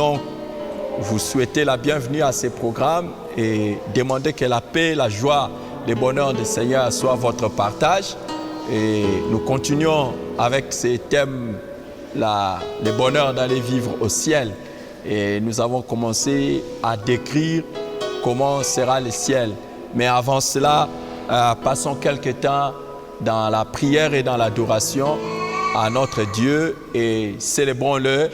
voulons vous souhaiter la bienvenue à ces programmes et demander que la paix, la joie, le bonheur du Seigneur soit votre partage. Et nous continuons avec ces thèmes, le bonheur d'aller vivre au ciel. Et nous avons commencé à décrire comment sera le ciel. Mais avant cela, passons quelques temps dans la prière et dans l'adoration à notre Dieu et célébrons-le,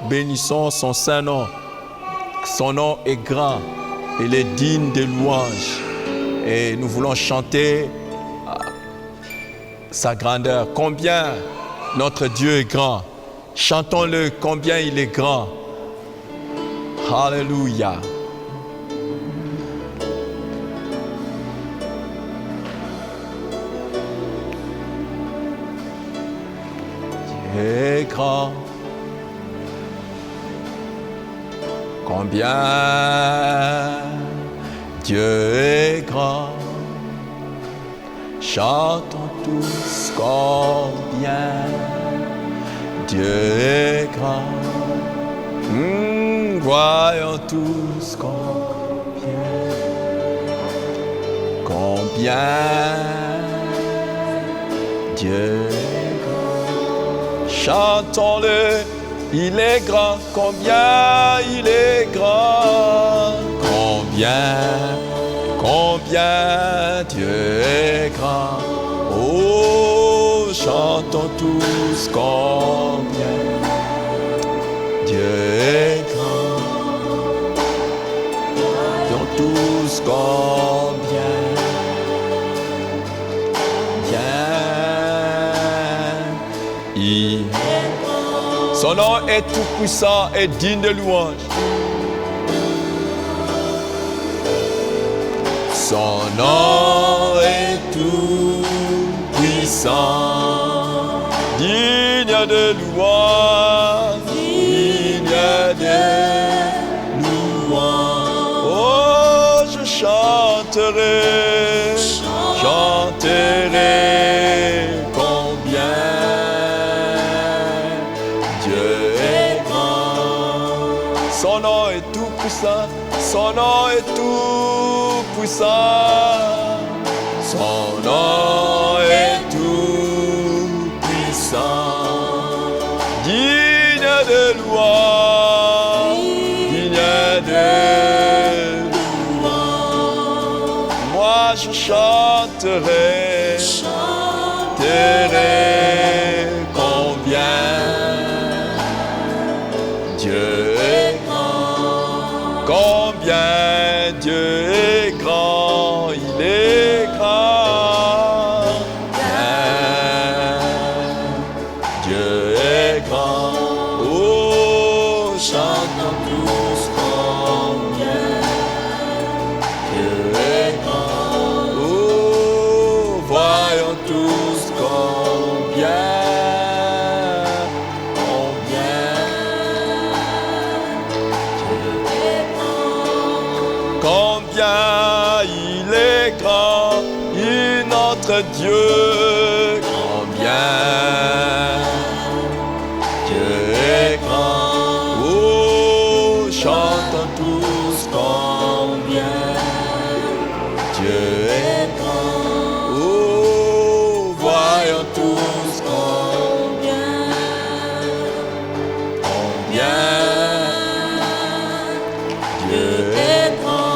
bénissons son saint nom. Son nom est grand, il est digne de louange et nous voulons chanter sa grandeur. Combien notre Dieu est grand. Chantons-le, combien il est grand. Alléluia. Dieu est grand. Combien Dieu est grand. Chantons tous combien Dieu est grand. Voyons tous combien Dieu est grand. Chantons-le, il est grand, combien il est grand. Combien Dieu est grand. Oh, chantons tous combien Dieu est grand. Chantons tous combien il est grand. Son nom est tout puissant et digne de louange. Son nom est tout puissant, digne de louange, digne de louange. Oh, je chanterai combien Dieu est grand. Son nom est tout puissant, son nom est tout puissant. Son nom est tout puissant, digne de louange, digne de louange. Moi je chanterai combien Dieu est grand. Combien Dieu est grand, il est grand. Dieu est grand. Oh, chantons tous combien Dieu est grand. Oh, voyons tous combien il est grand, il notre Dieu. Combien Dieu est grand. Oh, chantons tous combien Dieu est grand. Oh, voyons tous combien Dieu est grand.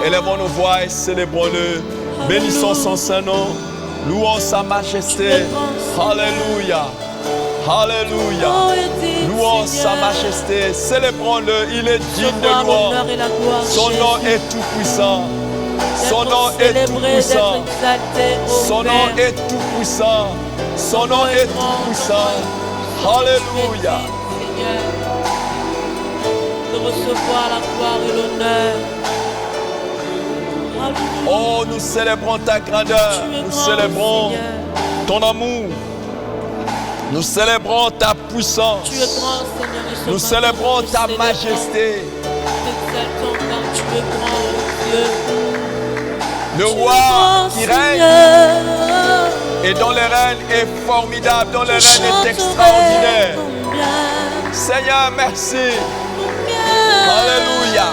Élevons nos voix et célébrons-le. Bénissons son saint nom. Louons sa majesté. Alléluia. Alléluia. Louons sa majesté. Célébrons-le. Il est digne de louange. Son nom est tout puissant. Son nom est tout puissant. Son nom est tout puissant. Son nom est tout puissant. Alléluia. De recevoir la gloire et l'honneur. Oh, nous célébrons ta grandeur, nous célébrons ton amour, nous célébrons ta puissance, tu es grand, Seigneur, et nous célébrons ta majesté. Tu es grand, Dieu. Le roi qui règne et dont le règne est formidable, dont le règne est extraordinaire. Seigneur, merci. Alléluia.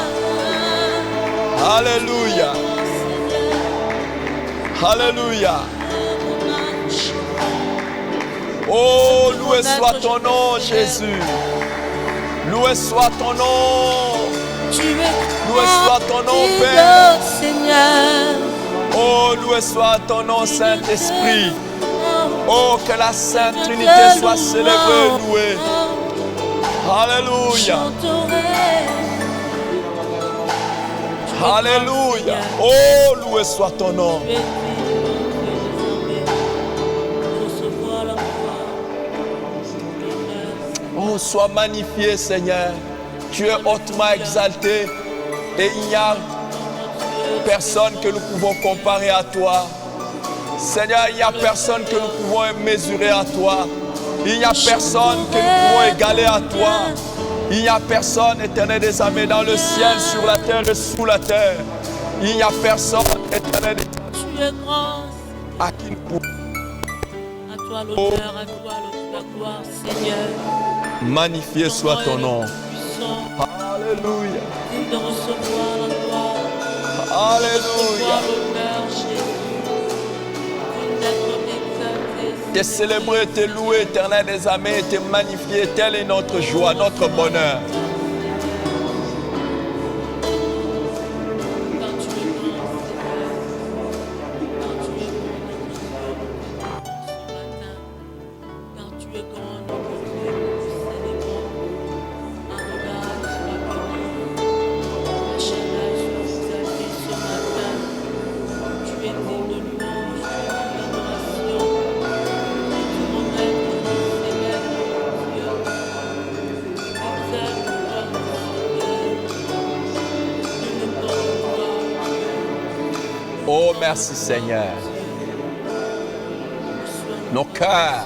Alléluia. Alléluia. Oh, loué soit ton nom, Jésus. Loué soit ton nom. Loué soit ton nom, Père. Oh, loué soit ton nom, Saint-Esprit. Oh, que la Sainte Trinité soit célébrée, louée. Alléluia. Alléluia. Oh, loué soit ton nom. Oh, sois magnifié, Seigneur. Tu es hautement exalté et il n'y a personne que nous pouvons comparer à toi. Seigneur, il n'y a personne que nous pouvons mesurer à toi. Il n'y a personne que nous pouvons égaler à toi. Il n'y a personne, Éternel des armées, dans le ciel, sur la terre et sous la terre. Il n'y a personne, Éternel des armées, à qui nous pouvons. À toi l'honneur, à toi la gloire, Seigneur. Magnifié soit ton nom. Alléluia. Digne de recevoir la gloire. Alléluia. L'honneur, Jésus. Digne d'être exalté. T'es célébré, t'es loué, Éternel des armées, t'es magnifié. Telle est notre joie, notre bonheur. Car tu es grand, Seigneur. Car tu es bon, notre Dieu, ce matin. Car tu es grand, notre Dieu, nous célébrons. Adonai, sois béni. Shaddai, sois exalté ce matin. Tu es digne de louange, tu es digne d'adoration. Tu mon maître, mon Seigneur, mon Dieu. Exalte-toi, Seigneur. Nous nous gloire. Oh, merci Seigneur. Nos cœurs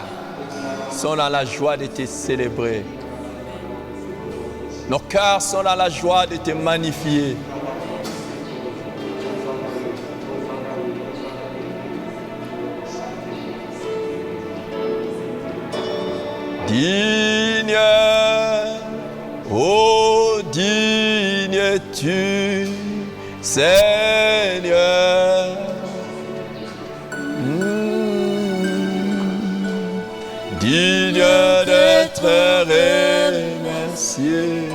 sont dans la joie de te célébrer. Nos cœurs sont dans la joie de te magnifier. Digne, oh digne es-tu, Seigneur. Digne d'être remercié,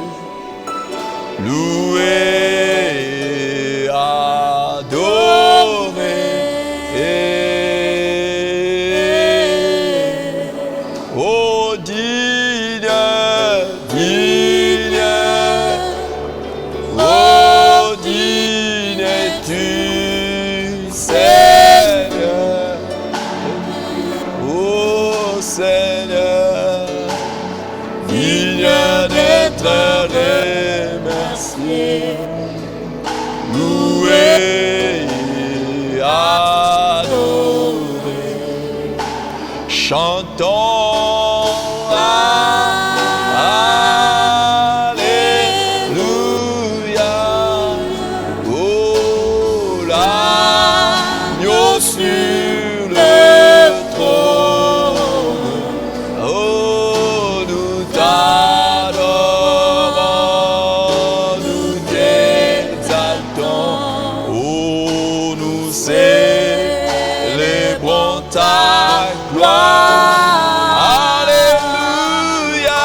loué, adoré. Oh digne, digne, oh digne es-tu, Seigneur. Oh Seigneur, digne d'être remercié, loué, adoré. Chantons Alléluia. Oh l'agneau sur le trône. Oh nous t'adorons, nous t'exaltons. Oh nous célébrons ta gloire. Alléluia.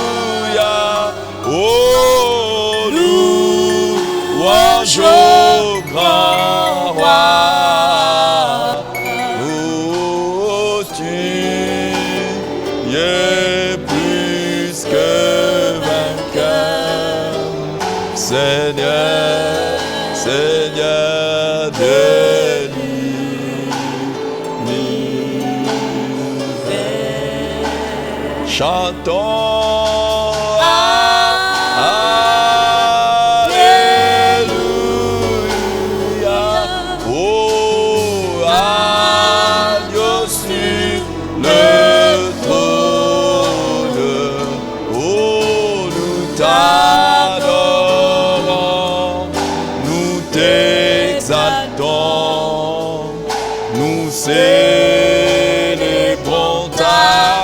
Alléluia. Oh louange au grand roi. Oh tu es plus que vainqueur, Seigneur, Seigneur de l'univers. Chantons Alléluia. Oh agneau sur le trône. Oh nous t'adorons, nous t'exaltons, nous célébrons ta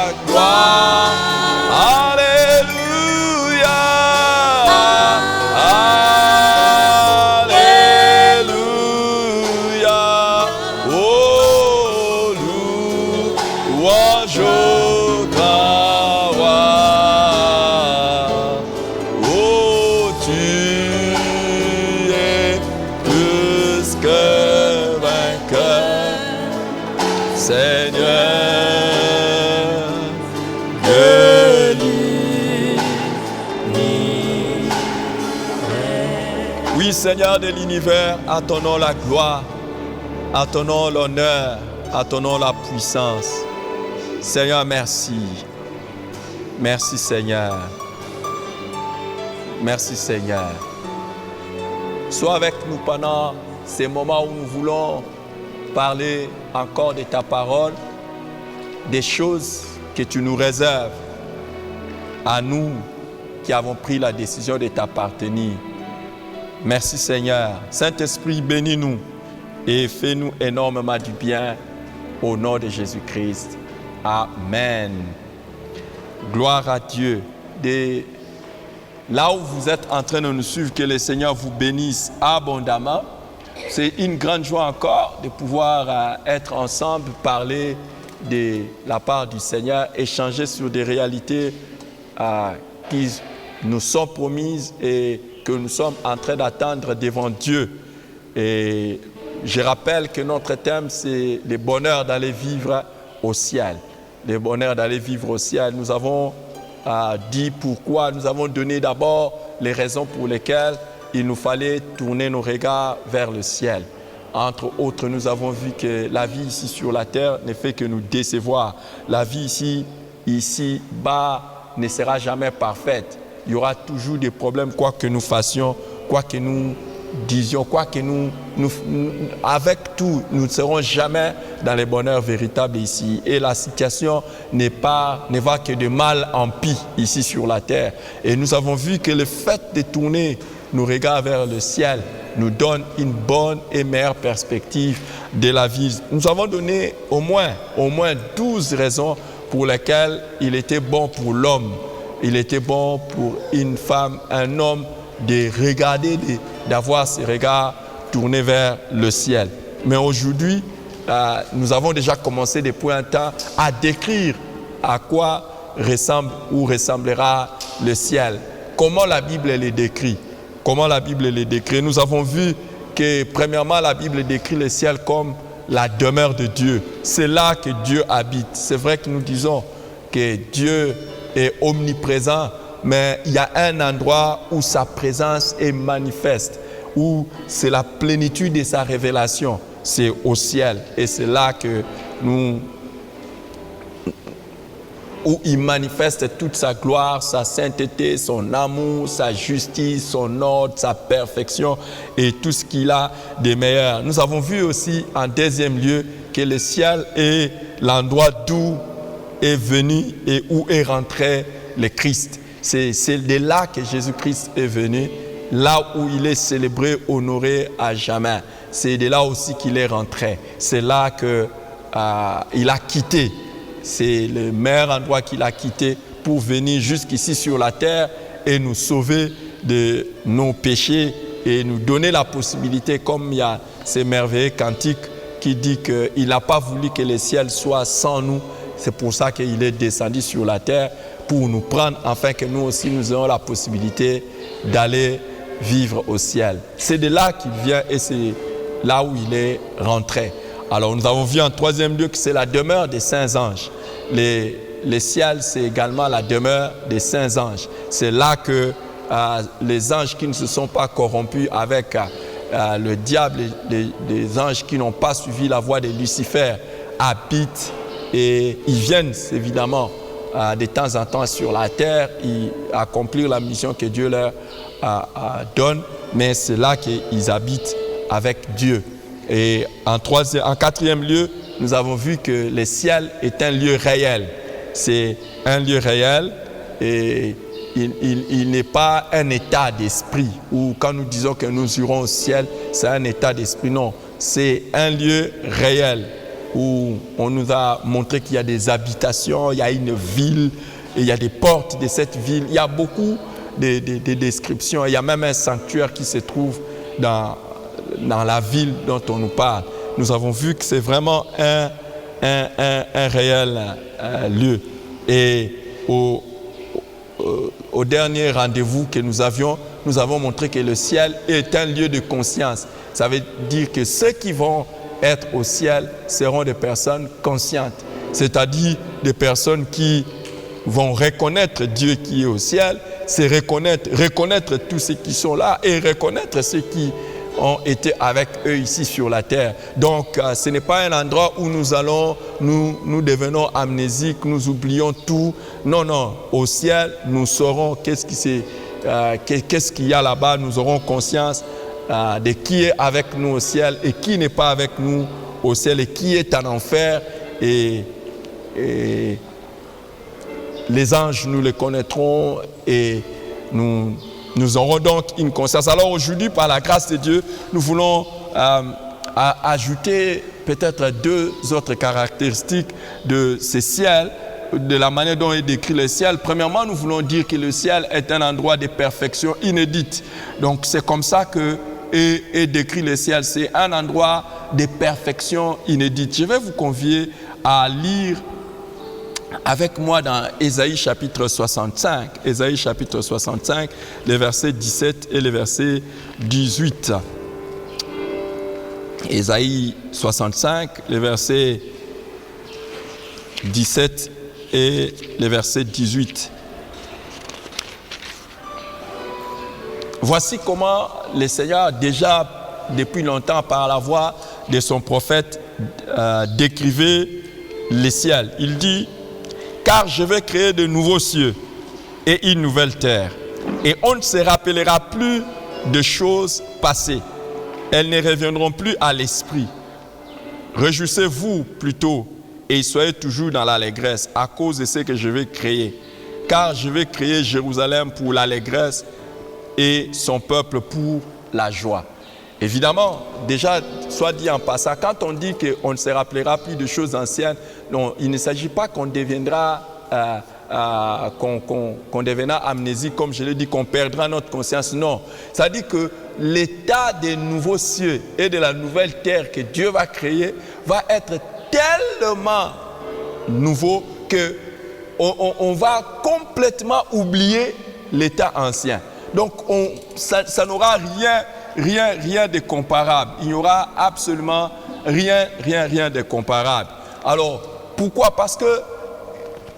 Oui, Seigneur de l'univers, à ton nom la gloire, à ton nom l'honneur, à ton nom la puissance. Seigneur, merci. Merci, Seigneur. Merci, Seigneur. Sois avec nous pendant ces moments où nous voulons parler encore de ta parole, des choses que tu nous réserves à nous qui avons pris la décision de t'appartenir. Merci, Seigneur. Saint-Esprit, bénis-nous et fais-nous énormément du bien au nom de Jésus-Christ. Amen. Gloire à Dieu. Là où vous êtes en train de nous suivre, que le Seigneur vous bénisse abondamment. C'est une grande joie encore de pouvoir être ensemble, parler de la part du Seigneur, échanger sur des réalités qui nous sont promises et que nous sommes en train d'attendre devant Dieu. Et je rappelle que notre thème, c'est le bonheur d'aller vivre au ciel. Le bonheur d'aller vivre au ciel. Nous avons dit pourquoi, nous avons donné d'abord les raisons pour lesquelles il nous fallait tourner nos regards vers le ciel. Entre autres, nous avons vu que la vie ici sur la terre ne fait que nous décevoir. La vie ici-bas ne sera jamais parfaite. Il y aura toujours des problèmes, quoi que nous fassions, quoi que nous disions, quoi que avec tout, nous ne serons jamais dans le bonheur véritable ici. Et la situation ne va que de mal en pis ici sur la terre. Et nous avons vu que le fait de tourner nos regards vers le ciel nous donne une bonne et meilleure perspective de la vie. Nous avons donné au moins 12 raisons pour lesquelles il était bon pour l'homme, il était bon pour une femme, un homme, de regarder, d'avoir ses regards tournés vers le ciel. Mais aujourd'hui, nous avons déjà commencé depuis un temps à décrire à quoi ressemble ou ressemblera le ciel. Comment la Bible les décrit. Comment la Bible les décrit. Nous avons vu que premièrement, la Bible décrit le ciel comme la demeure de Dieu. C'est là que Dieu habite. C'est vrai que nous disons que Dieu est omniprésent, mais il y a un endroit où sa présence est manifeste, où c'est la plénitude de sa révélation. C'est au ciel. Et c'est là que où il manifeste toute sa gloire, sa sainteté, son amour, sa justice, son ordre, sa perfection et tout ce qu'il a de meilleur. Nous avons vu aussi en deuxième lieu que le ciel est l'endroit d'où est venu et où est rentré le Christ. C'est de là que Jésus-Christ est venu, là où il est célébré, honoré à jamais. C'est de là aussi qu'il est rentré. C'est là qu'il a quitté. C'est le meilleur endroit qu'il a quitté pour venir jusqu'ici sur la terre et nous sauver de nos péchés et nous donner la possibilité, comme il y a ces merveilleux cantiques qui dit qu'il n'a pas voulu que le ciel soit sans nous. C'est pour ça qu'il est descendu sur la terre pour nous prendre, afin que nous aussi nous ayons la possibilité d'aller vivre au ciel. C'est de là qu'il vient et c'est là où il est rentré. Alors nous avons vu en troisième lieu que c'est la demeure des saints anges. Le ciel, c'est également la demeure des saints anges. C'est là que les anges qui ne se sont pas corrompus avec le diable, les anges qui n'ont pas suivi la voie de Lucifer, habitent et ils viennent évidemment de temps en temps sur la terre, accomplir la mission que Dieu leur donne, mais c'est là qu'ils habitent avec Dieu. Et en quatrième lieu, nous avons vu que le ciel est un lieu réel. C'est un lieu réel et il n'est pas un état d'esprit où quand nous disons que nous irons au ciel, c'est un état d'esprit. Non, c'est un lieu réel où on nous a montré qu'il y a des habitations, il y a une ville, et il y a des portes de cette ville. Il y a beaucoup de descriptions. Il y a même un sanctuaire qui se trouve dans la ville dont on nous parle. Nous avons vu que c'est vraiment un réel lieu. Et au dernier rendez-vous que nous avions, nous avons montré que le ciel est un lieu de conscience. Ça veut dire que ceux qui vont être au ciel seront des personnes conscientes, c'est-à-dire des personnes qui vont reconnaître Dieu qui est au ciel, c'est reconnaître tous ceux qui sont là et reconnaître ceux qui ont été avec eux ici sur la terre. Donc, ce n'est pas un endroit où nous devenons amnésiques, nous oublions tout. Non, non, au ciel, nous saurons qu'est-ce qu'il y a là-bas, nous aurons conscience de qui est avec nous au ciel et qui n'est pas avec nous au ciel et qui est en enfer. Et les anges, nous les connaîtrons et nous aurons donc une conscience. Alors aujourd'hui, par la grâce de Dieu, nous voulons ajouter peut-être 2 autres caractéristiques de ce ciel, de la manière dont est décrit le ciel. Premièrement, nous voulons dire que le ciel est un endroit de perfection inédite. Donc c'est comme ça que est décrit le ciel. C'est un endroit de perfection inédite. Je vais vous convier à lire avec moi dans Ésaïe chapitre 65. Ésaïe chapitre 65, les versets 17 et les versets 18. Ésaïe 65, les versets 17 et les versets 18. Voici comment le Seigneur, déjà depuis longtemps par la voix de son prophète, décrivait les ciels. Il dit: car je vais créer de nouveaux cieux et une nouvelle terre, et on ne se rappellera plus de choses passées. Elles ne reviendront plus à l'esprit. Réjouissez-vous plutôt et soyez toujours dans l'allégresse à cause de ce que je vais créer. Car je vais créer Jérusalem pour l'allégresse et son peuple pour la joie. Évidemment, déjà, soit dit en passant, quand on dit qu'on ne se rappellera plus de choses anciennes, non, il ne s'agit pas qu'on deviendra amnésique, comme je l'ai dit, qu'on perdra notre conscience. Non, ça dit que l'état des nouveaux cieux et de la nouvelle terre que Dieu va créer va être tellement nouveau qu'on va complètement oublier l'état ancien. Donc, ça n'aura rien de comparable. Il n'y aura absolument rien de comparable. Alors, pourquoi? Parce que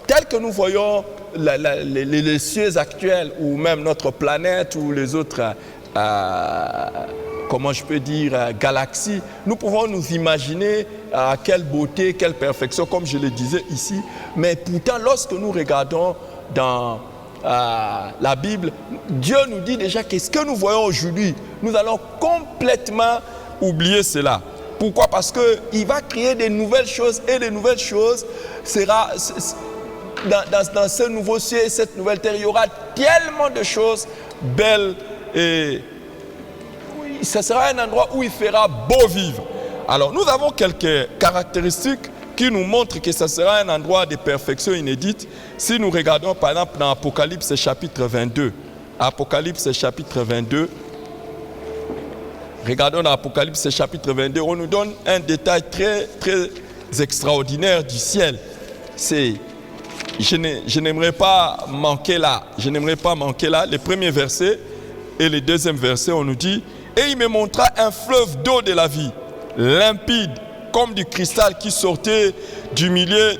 tel que nous voyons les cieux actuels ou même notre planète ou les autres, comment je peux dire, galaxies, nous pouvons nous imaginer quelle beauté, quelle perfection, comme je le disais ici. Mais pourtant, lorsque nous regardons dans la Bible, Dieu nous dit déjà que ce que nous voyons aujourd'hui, nous allons complètement oublier cela. Pourquoi? Parce qu'il va créer de nouvelles choses et de nouvelles choses sera dans ce nouveau ciel et cette nouvelle terre. Il y aura tellement de choses belles et ce sera un endroit où il fera beau vivre. Alors nous avons quelques caractéristiques qui nous montrent que ce sera un endroit de perfection inédite. Si nous regardons par exemple dans Apocalypse chapitre 22, Apocalypse chapitre 22, regardons dans Apocalypse chapitre 22, on nous donne un détail très extraordinaire du ciel. Je n'aimerais pas manquer là, le premier verset et le deuxième verset, on nous dit: et il me montra un fleuve d'eau de la vie, limpide comme du cristal qui sortait du milieu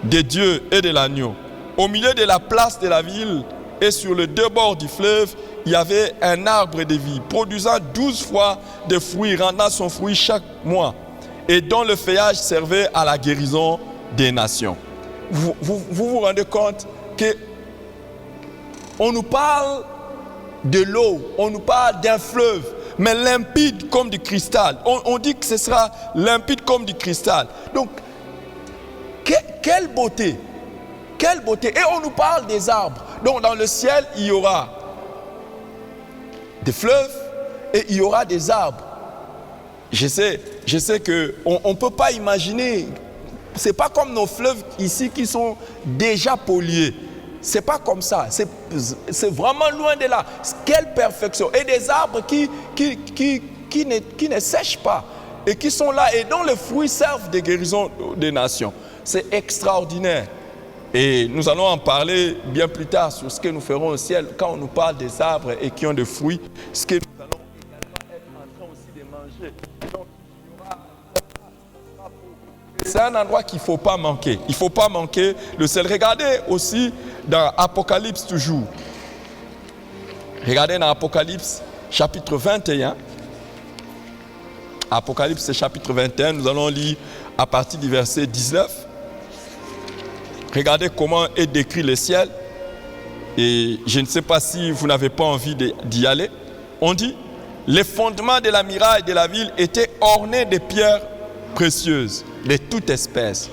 de Dieu et de l'agneau. Au milieu de la place de la ville et sur les 2 bords du fleuve, il y avait un arbre de vie, produisant 12 fois de fruits, rendant son fruit chaque mois, et dont le feuillage servait à la guérison des nations. Vous rendez compte qu'on nous parle de l'eau, on nous parle d'un fleuve, mais limpide comme du cristal. On dit que ce sera limpide comme du cristal. Donc, quelle beauté! Quelle beauté! Et on nous parle des arbres. Donc, dans le ciel, il y aura des fleuves et il y aura des arbres. Je sais qu'on ne peut pas imaginer. Ce n'est pas comme nos fleuves ici qui sont déjà pollués. Ce n'est pas comme ça. C'est vraiment loin de là. Quelle perfection. Et des arbres qui ne sèchent pas et qui sont là et dont les fruits servent de guérison des nations. C'est extraordinaire. Et nous allons en parler bien plus tard sur ce que nous ferons au ciel quand on nous parle des arbres et qui ont des fruits. Ce que nous allons également être en train aussi de manger. Donc, c'est un endroit qu'il ne faut pas manquer. Il ne faut pas manquer le ciel. Regardez aussi dans Apocalypse toujours. Regardez dans Apocalypse chapitre 21. Apocalypse chapitre 21, nous allons lire à partir du verset 19. Regardez comment est décrit le ciel. Et je ne sais pas si vous n'avez pas envie d'y aller. On dit, les fondements de la muraille de la ville étaient ornés de pierres précieuses, de toute espèce.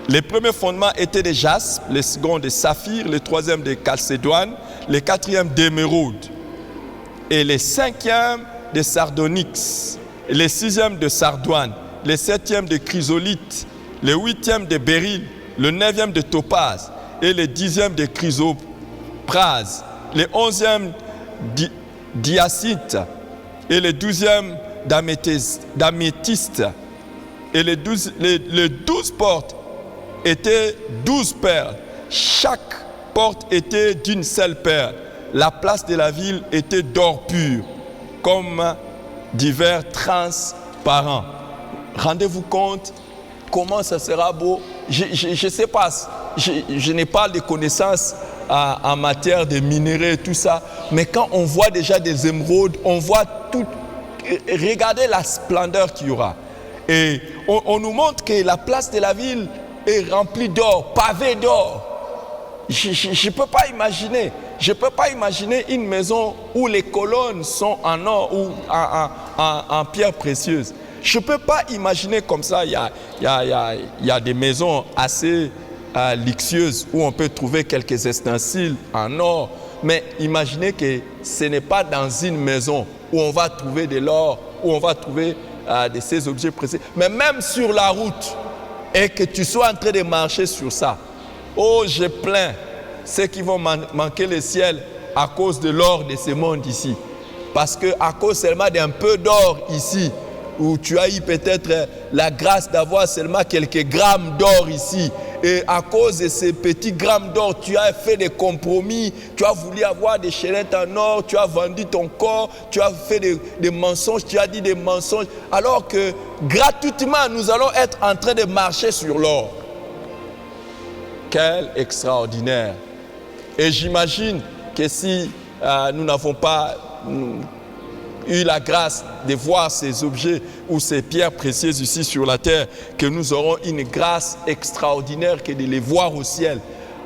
Les premiers fondements étaient de jaspe, les seconds de saphir, les troisièmes de chalcédoine, les quatrièmes d'émeraude, et les cinquièmes de sardonyx, les sixièmes de sardoine, les septièmes de chrysolite, les huitièmes de béryl, le neuvième de topaz et le dixième de chrysoprase, les onzièmes d'hyacinthe et le douzième d'améthyste. Et les 12 portes étaient 12 perles. Chaque porte était d'une seule perle. La place de la ville était d'or pur, comme divers transparents. Rendez-vous compte comment ça sera beau. Je ne sais pas, je n'ai pas de connaissances en matière de minéraux et tout ça, mais quand on voit déjà des émeraudes, on voit tout. Regardez la splendeur qu'il y aura. Et on nous montre que la place de la ville est remplie d'or, pavée d'or. Je ne peux pas imaginer. Je ne peux pas imaginer une maison où les colonnes sont en or ou en pierres précieuses. Je ne peux pas imaginer comme ça. Il y a des maisons assez luxueuses où on peut trouver quelques ustensiles en or. Mais imaginez que ce n'est pas dans une maison où on va trouver de l'or, où on va trouver de ces objets précieux. Mais même sur la route, et que tu sois en train de marcher sur ça. Oh, je plains ceux qui vont manquer le ciel à cause de l'or de ce monde ici. Parce qu'à cause seulement d'un peu d'or ici, où tu as eu peut-être la grâce d'avoir seulement quelques grammes d'or ici, et à cause de ces petits grammes d'or, tu as fait des compromis, tu as voulu avoir des chaînettes en or, tu as vendu ton corps, tu as fait des mensonges, tu as dit des mensonges, alors que gratuitement, nous allons être en train de marcher sur l'or. Quel extraordinaire! Et j'imagine que si nous n'avons pas eu la grâce de voir ces objets ou ces pierres précieuses ici sur la terre, que nous aurons une grâce extraordinaire que de les voir au ciel.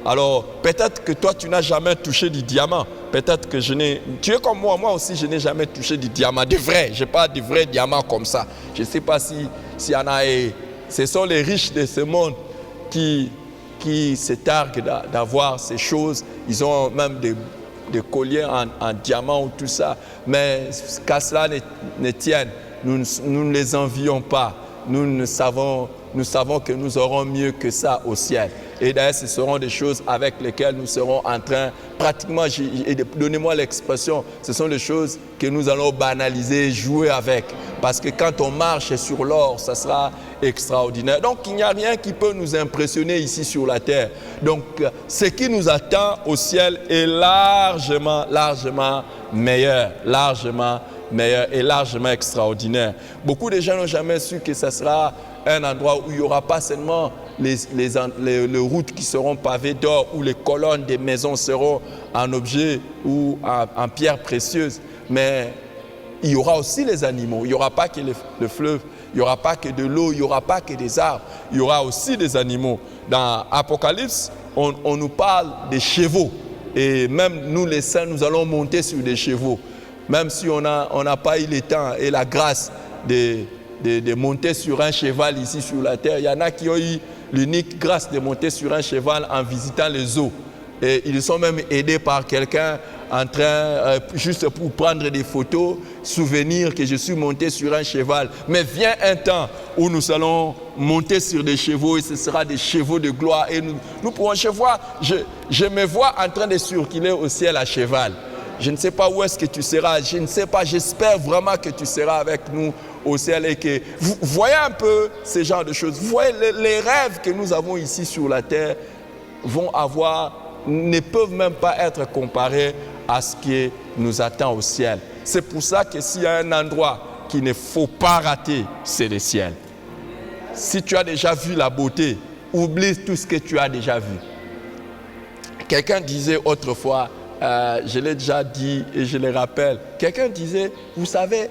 Alors, peut-être que toi, tu n'as jamais touché du diamant. Peut-être que tu es comme moi aussi, je n'ai jamais touché du diamant. De vrai, je n'ai pas de vrais diamants comme ça. Je ne sais pas s'il y en a. Ce sont les riches de ce monde qui se targuent d'avoir ces choses. Ils ont même des colliers en diamant ou tout ça. Mais qu'à cela ne tienne, nous ne les envions pas. Nous savons que nous aurons mieux que ça au ciel. Et d'ailleurs, ce seront des choses avec lesquelles nous serons en train, pratiquement, donnez-moi l'expression, ce sont des choses que nous allons banaliser, jouer avec. Parce que quand on marche sur l'or, ça sera extraordinaire. Donc, il n'y a rien qui peut nous impressionner ici sur la terre. Donc, ce qui nous attend au ciel est largement meilleur, et largement extraordinaire. Beaucoup de gens n'ont jamais su que ce sera un endroit où il n'y aura pas seulement les routes qui seront pavées d'or, où les colonnes des maisons seront en objets ou en pierres précieuses, mais il y aura aussi les animaux. Il n'y aura pas que le fleuve, il n'y aura pas que de l'eau, il n'y aura pas que des arbres, il y aura aussi des animaux. Dans Apocalypse, on nous parle des chevaux, et même nous les saints, nous allons monter sur des chevaux. Même si on n'a pas eu le temps et la grâce de monter sur un cheval ici sur la terre. Il y en a qui ont eu l'unique grâce de monter sur un cheval en visitant les zoos. Et ils sont même aidés par quelqu'un en train, juste pour prendre des photos, souvenir que je suis monté sur un cheval. Mais vient un temps où nous allons monter sur des chevaux et ce sera des chevaux de gloire. Et nous pourrons, je me vois en train de circuler au ciel à cheval. Je ne sais pas où est-ce que tu seras, je ne sais pas, j'espère vraiment que tu seras avec nous au ciel et que vous voyez un peu ce genre de choses. Vous voyez les rêves que nous avons ici sur la terre ne peuvent même pas être comparés à ce qui nous attend au ciel. C'est pour ça que s'il y a un endroit qu'il ne faut pas rater, c'est le ciel. Si tu as déjà vu la beauté, oublie tout ce que tu as déjà vu. Quelqu'un disait autrefois, je l'ai déjà dit et je le rappelle. Quelqu'un disait, vous savez,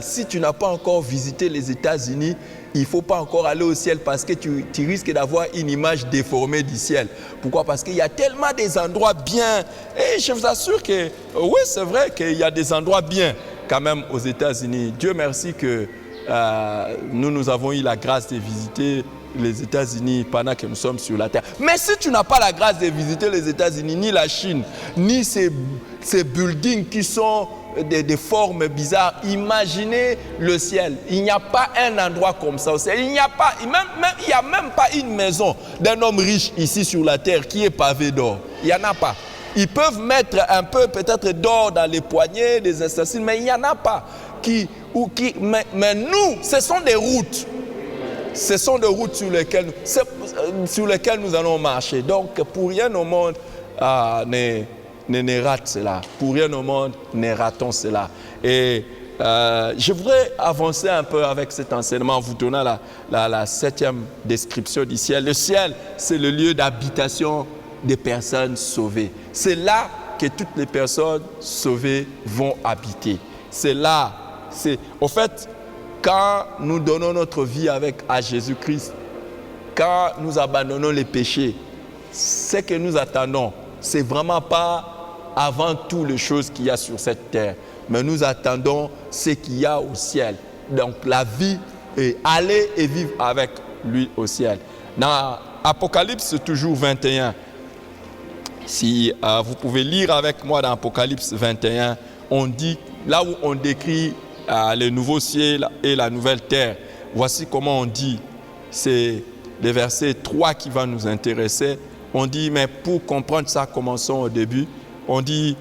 si tu n'as pas encore visité les États-Unis, il ne faut pas encore aller au ciel parce que tu risques d'avoir une image déformée du ciel. Pourquoi? Parce qu'il y a tellement des endroits bien. Et je vous assure que, oui, c'est vrai qu'il y a des endroits bien quand même aux États-Unis. Dieu merci que nous avons eu la grâce de visiter les États-Unis pendant que nous sommes sur la terre. Mais si tu n'as pas la grâce de visiter les États-Unis, ni la Chine, ni ces buildings qui sont des formes bizarres, imaginez le ciel. Il n'y a pas un endroit comme ça au ciel. Il n'y a même pas une maison d'un homme riche ici sur la terre qui est pavée d'or. Il n'y en a pas. Ils peuvent mettre un peu peut-être d'or dans les poignets, des assassins, mais il n'y en a pas. Mais nous, ce sont des routes. Ce sont des routes sur lesquelles nous allons marcher. Donc, pour rien au monde, ne rate cela. Pour rien au monde, ne ratons cela. Et je voudrais avancer un peu avec cet enseignement en vous donnant la 7e description du ciel. Le ciel, c'est le lieu d'habitation des personnes sauvées. C'est là que toutes les personnes sauvées vont habiter. C'est là. Au fait, quand nous donnons notre vie à Jésus-Christ, quand nous abandonnons les péchés, ce que nous attendons, c'est vraiment pas avant tout les choses qu'il y a sur cette terre, mais nous attendons ce qu'il y a au ciel. Donc la vie, et aller et vivre avec lui au ciel. Dans Apocalypse toujours 21, si vous pouvez lire avec moi dans Apocalypse 21, on dit, là où on décrit le nouveau ciel et la nouvelle terre, voici comment on dit, c'est le verset 3 qui va nous intéresser. On dit, mais pour comprendre ça, commençons au début. On dit,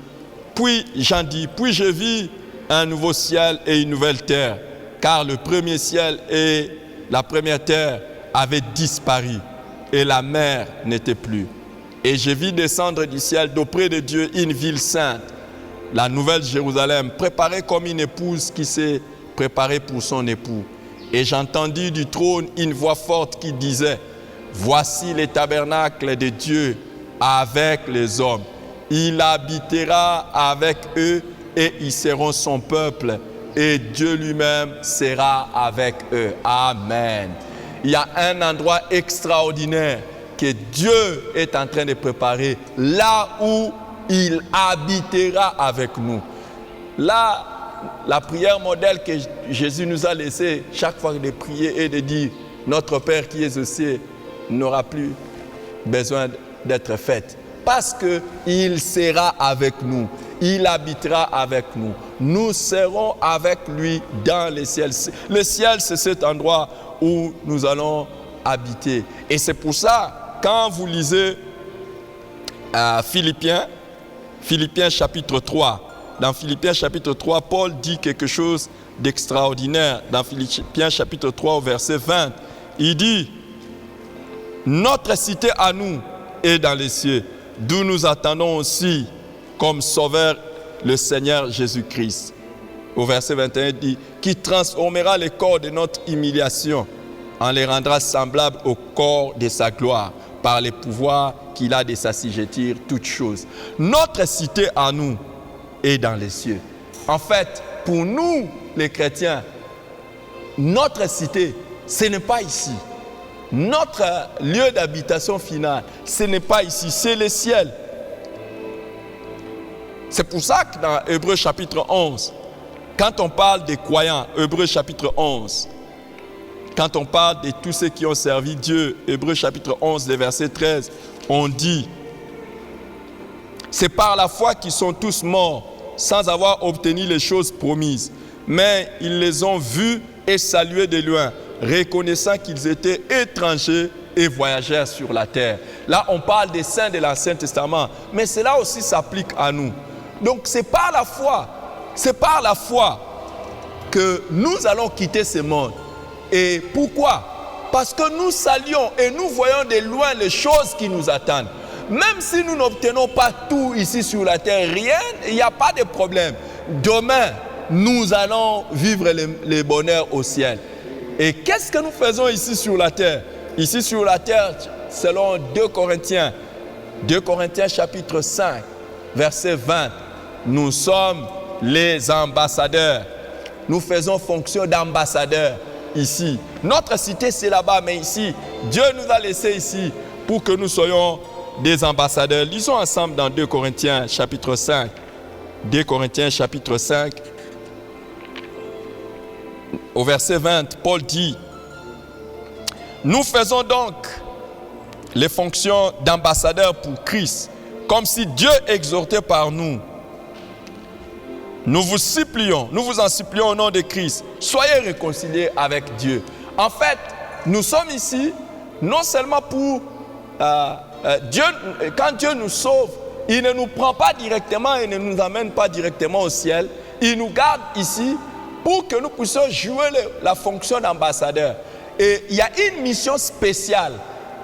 puis je vis un nouveau ciel et une nouvelle terre, car le premier ciel et la première terre avaient disparu et la mer n'était plus. Et je vis descendre du ciel d'auprès de Dieu une ville sainte, la nouvelle Jérusalem, préparée comme une épouse qui s'est préparée pour son époux. Et j'entendis du trône une voix forte qui disait, voici le tabernacle de Dieu avec les hommes. Il habitera avec eux et ils seront son peuple et Dieu lui-même sera avec eux. Amen. Il y a un endroit extraordinaire que Dieu est en train de préparer, là où il habitera avec nous. Là, la prière modèle que Jésus nous a laissée chaque fois de prier et de dire notre Père qui est aux cieux n'aura plus besoin d'être faite. Parce qu'il sera avec nous, il habitera avec nous. Nous serons avec lui dans le ciel. Le ciel, c'est cet endroit où nous allons habiter. Et c'est pour ça, quand vous lisez Philippiens chapitre 3, dans Philippiens chapitre 3, Paul dit quelque chose d'extraordinaire. Dans Philippiens chapitre 3 au verset 20, il dit, notre cité à nous est dans les cieux, d'où nous attendons aussi comme sauveur le Seigneur Jésus-Christ. Au verset 21, il dit, qui transformera les corps de notre humiliation en les rendra semblables au corps de sa gloire, par les pouvoirs qu'il a de s'assujettir toutes choses. Notre cité à nous est dans les cieux. En fait, pour nous, les chrétiens, notre cité, ce n'est pas ici. Notre lieu d'habitation final, ce n'est pas ici, c'est le ciel. C'est pour ça que dans Hébreux chapitre 11, quand on parle des croyants, Hébreux chapitre 11, quand on parle de tous ceux qui ont servi Dieu, Hébreux chapitre 11, le verset 13, on dit, c'est par la foi qu'ils sont tous morts, sans avoir obtenu les choses promises. Mais ils les ont vus et salués de loin, reconnaissant qu'ils étaient étrangers et voyageurs sur la terre. Là, on parle des saints de l'Ancien Testament, mais cela aussi s'applique à nous. Donc, c'est par la foi que nous allons quitter ce monde. Et pourquoi? Parce que nous saluons et nous voyons de loin les choses qui nous attendent. Même si nous n'obtenons pas tout ici sur la terre, rien, il n'y a pas de problème. Demain, nous allons vivre le bonheur au ciel. Et qu'est-ce que nous faisons ici sur la terre? Ici sur la terre, selon 2 Corinthiens chapitre 5, verset 20. Nous sommes les ambassadeurs. Nous faisons fonction d'ambassadeurs ici. Notre cité, c'est là-bas, mais ici, Dieu nous a laissés ici pour que nous soyons des ambassadeurs. Lisons ensemble dans 2 Corinthiens chapitre 5. 2 Corinthiens chapitre 5. Au verset 20, Paul dit: nous faisons donc les fonctions d'ambassadeurs pour Christ, comme si Dieu exhortait par nous. Nous vous supplions, nous vous en supplions au nom de Christ, soyez réconciliés avec Dieu. En fait, nous sommes ici non seulement pour Dieu, quand Dieu nous sauve, il ne nous prend pas directement et ne nous amène pas directement au ciel. Il nous garde ici pour que nous puissions jouer la fonction d'ambassadeur. Et il y a une mission spéciale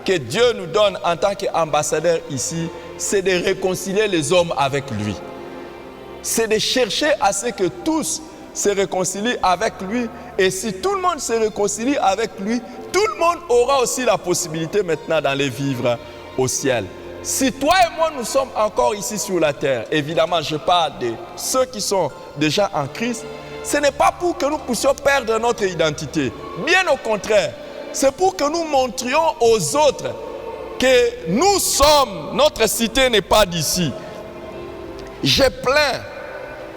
que Dieu nous donne en tant qu'ambassadeur ici, c'est de réconcilier les hommes avec lui. C'est de chercher à ce que tous se réconcilient avec lui. Et si tout le monde se réconcilie avec lui, tout le monde aura aussi la possibilité maintenant d'aller vivre au ciel. Si toi et moi nous sommes encore ici sur la terre, évidemment je parle de ceux qui sont déjà en Christ, ce n'est pas pour que nous puissions perdre notre identité. Bien au contraire, c'est pour que nous montrions aux autres que nous sommes, notre cité n'est pas d'ici. J'ai plaint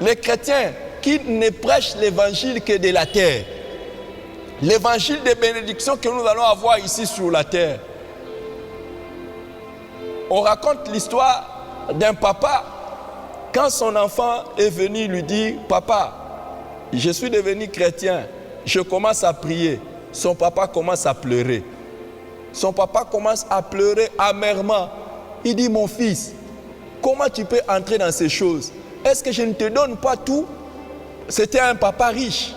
les chrétiens qui ne prêchent l'évangile que de la terre. L'évangile des bénédictions que nous allons avoir ici sur la terre. On raconte l'histoire d'un papa quand son enfant est venu lui dire: papa, je suis devenu chrétien, je commence à prier. Son papa commence à pleurer. Son papa commence à pleurer amèrement. Il dit: mon fils, comment tu peux entrer dans ces choses? Est-ce que je ne te donne pas tout? C'était un papa riche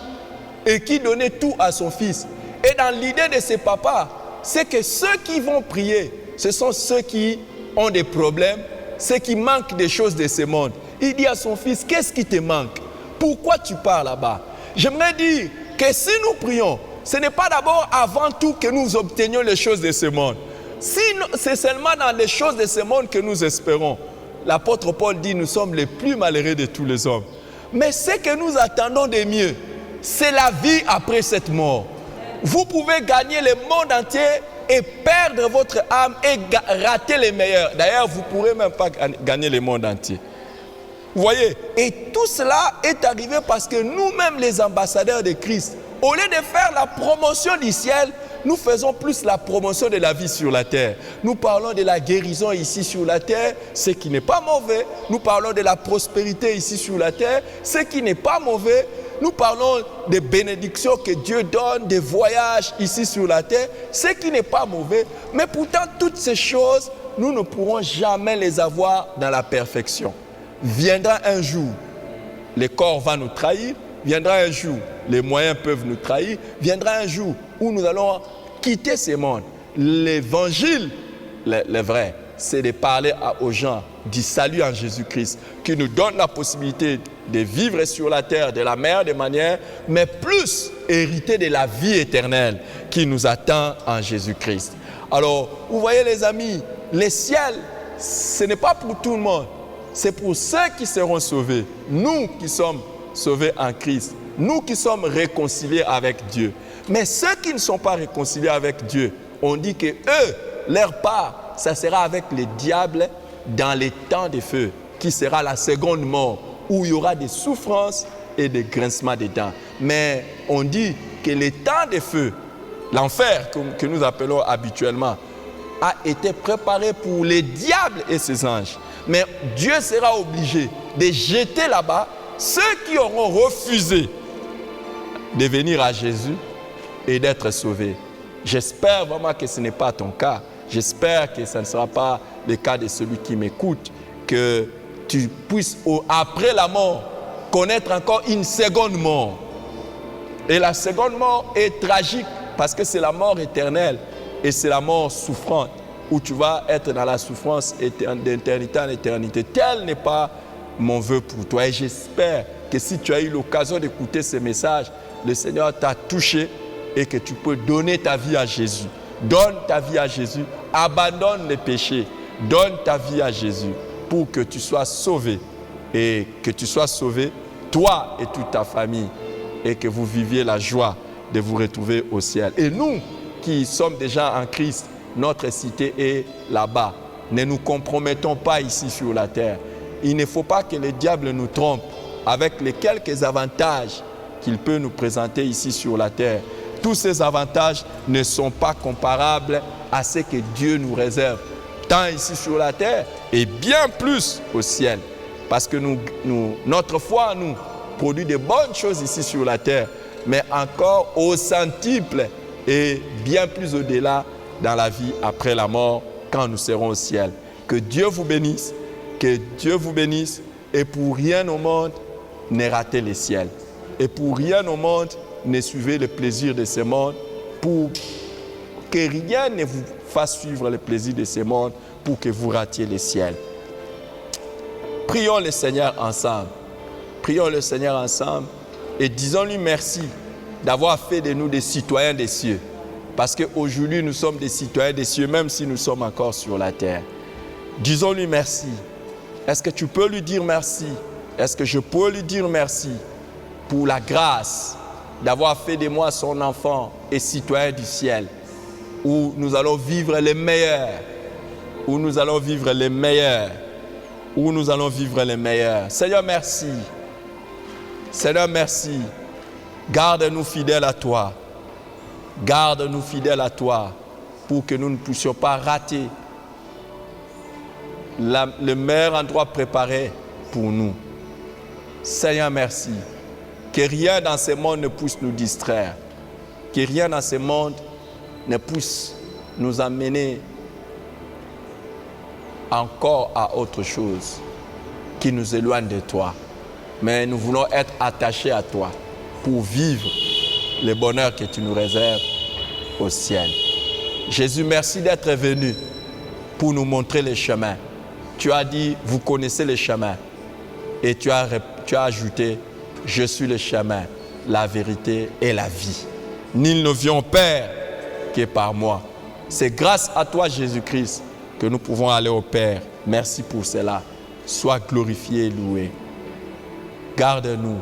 et qui donnait tout à son fils. Et dans l'idée de ce papa, c'est que ceux qui vont prier, ce sont ceux qui ont des problèmes, ceux qui manquent des choses de ce monde. Il dit à son fils: qu'est-ce qui te manque? Pourquoi tu pars là-bas? J'aimerais dire que si nous prions, ce n'est pas d'abord avant tout que nous obtenions les choses de ce monde. Si c'est seulement dans les choses de ce monde que nous espérons, l'apôtre Paul dit: nous sommes les plus malheureux de tous les hommes. Mais ce que nous attendons de mieux, c'est la vie après cette mort. Vous pouvez gagner le monde entier et perdre votre âme et rater les meilleurs. D'ailleurs, vous ne pourrez même pas gagner le monde entier. Vous voyez? Et tout cela est arrivé parce que nous-mêmes, les ambassadeurs de Christ, au lieu de faire la promotion du ciel, nous faisons plus la promotion de la vie sur la terre. Nous parlons de la guérison ici sur la terre, ce qui n'est pas mauvais. Nous parlons de la prospérité ici sur la terre, ce qui n'est pas mauvais. Nous parlons des bénédictions que Dieu donne, des voyages ici sur la terre, ce qui n'est pas mauvais. Mais pourtant, toutes ces choses, nous ne pourrons jamais les avoir dans la perfection. Viendra un jour, le corps va nous trahir. Viendra un jour, les moyens peuvent nous trahir. Viendra un jour où nous allons quitter ce monde. L'évangile, le vrai, c'est de parler aux gens du salut en Jésus-Christ, qui nous donne la possibilité de vivre sur la terre de la meilleure des manières, mais plus hériter de la vie éternelle qui nous attend en Jésus-Christ. Alors, vous voyez les amis, le ciel, ce n'est pas pour tout le monde. C'est pour ceux qui seront sauvés. Nous qui sommes sauvés en Christ. Nous qui sommes réconciliés avec Dieu. Mais ceux qui ne sont pas réconciliés avec Dieu, on dit que eux, leur part, ça sera avec les diables dans les temps de feu, qui sera la seconde mort, où il y aura des souffrances et des grincements des dents. Mais on dit que les temps de feu, l'enfer que nous appelons habituellement, a été préparé pour les diables et ses anges. Mais Dieu sera obligé de jeter là-bas ceux qui auront refusé de venir à Jésus et d'être sauvés. J'espère vraiment que ce n'est pas ton cas. J'espère que ce ne sera pas le cas de celui qui m'écoute, que tu puisses, après la mort, connaître encore une seconde mort. Et la seconde mort est tragique parce que c'est la mort éternelle et c'est la mort souffrante, où tu vas être dans la souffrance d'éternité en éternité. Tel n'est pas mon vœu pour toi. Et j'espère que si tu as eu l'occasion d'écouter ce message, le Seigneur t'a touché et que tu peux donner ta vie à Jésus. Donne ta vie à Jésus. Abandonne les péchés. Donne ta vie à Jésus pour que tu sois sauvé et que tu sois sauvé, toi et toute ta famille, et que vous viviez la joie de vous retrouver au ciel. Et nous qui sommes déjà en Christ, notre cité est là-bas. Ne nous compromettons pas ici sur la terre. Il ne faut pas que le diable nous trompe avec les quelques avantages qu'il peut nous présenter ici sur la terre. Tous ces avantages ne sont pas comparables à ce que Dieu nous réserve, tant ici sur la terre et bien plus au ciel. Parce que notre foi nous produit de bonnes choses ici sur la terre, mais encore au centuple et bien plus au-delà dans la vie après la mort, quand nous serons au ciel. Que Dieu vous bénisse, que Dieu vous bénisse, et pour rien au monde, ne ratez le ciel. Et pour rien au monde, ne suivez le plaisir de ce monde, pour que rien ne vous fasse suivre le plaisir de ce monde, pour que vous ratiez le ciel. Prions le Seigneur ensemble. Prions le Seigneur ensemble et disons-lui merci d'avoir fait de nous des citoyens des cieux. Parce qu'aujourd'hui, nous sommes des citoyens des cieux, même si nous sommes encore sur la terre. Disons-lui merci. Est-ce que tu peux lui dire merci? Est-ce que je peux lui dire merci pour la grâce d'avoir fait de moi son enfant et citoyen du ciel, où nous allons vivre les meilleurs, où nous allons vivre les meilleurs, où nous allons vivre les meilleurs. Seigneur, merci. Seigneur, merci. Garde-nous fidèles à toi. Garde-nous fidèles à toi pour que nous ne puissions pas rater le meilleur endroit préparé pour nous. Seigneur, merci. Que rien dans ce monde ne puisse nous distraire. Que rien dans ce monde ne puisse nous amener encore à autre chose qui nous éloigne de toi. Mais nous voulons être attachés à toi pour vivre le bonheur que tu nous réserves au ciel. Jésus, merci d'être venu pour nous montrer le chemin. Tu as dit, vous connaissez le chemin. Et tu as ajouté, je suis le chemin, la vérité et la vie. Nul ne vient au Père que par moi. C'est grâce à toi, Jésus-Christ, que nous pouvons aller au Père. Merci pour cela. Sois glorifié et loué. Garde-nous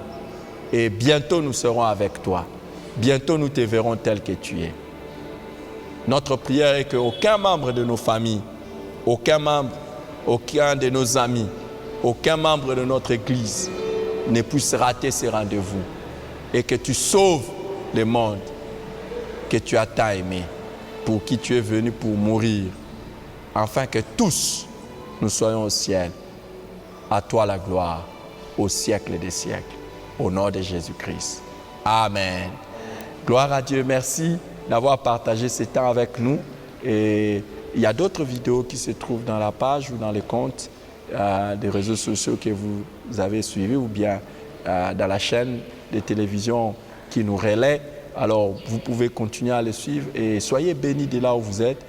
et bientôt nous serons avec toi. Bientôt nous te verrons tel que tu es. Notre prière est qu'aucun membre de nos familles, aucun de nos amis, aucun membre de notre Église ne puisse rater ces rendez-vous et que tu sauves le monde que tu as tant aimé, pour qui tu es venu pour mourir, afin que tous nous soyons au ciel. À toi la gloire, au siècle des siècles, au nom de Jésus-Christ. Amen. Gloire à Dieu, merci d'avoir partagé ce temps avec nous. Et il y a d'autres vidéos qui se trouvent dans la page ou dans les comptes des réseaux sociaux que vous avez suivis ou bien dans la chaîne de télévision qui nous relaie. Alors, vous pouvez continuer à les suivre et soyez bénis de là où vous êtes.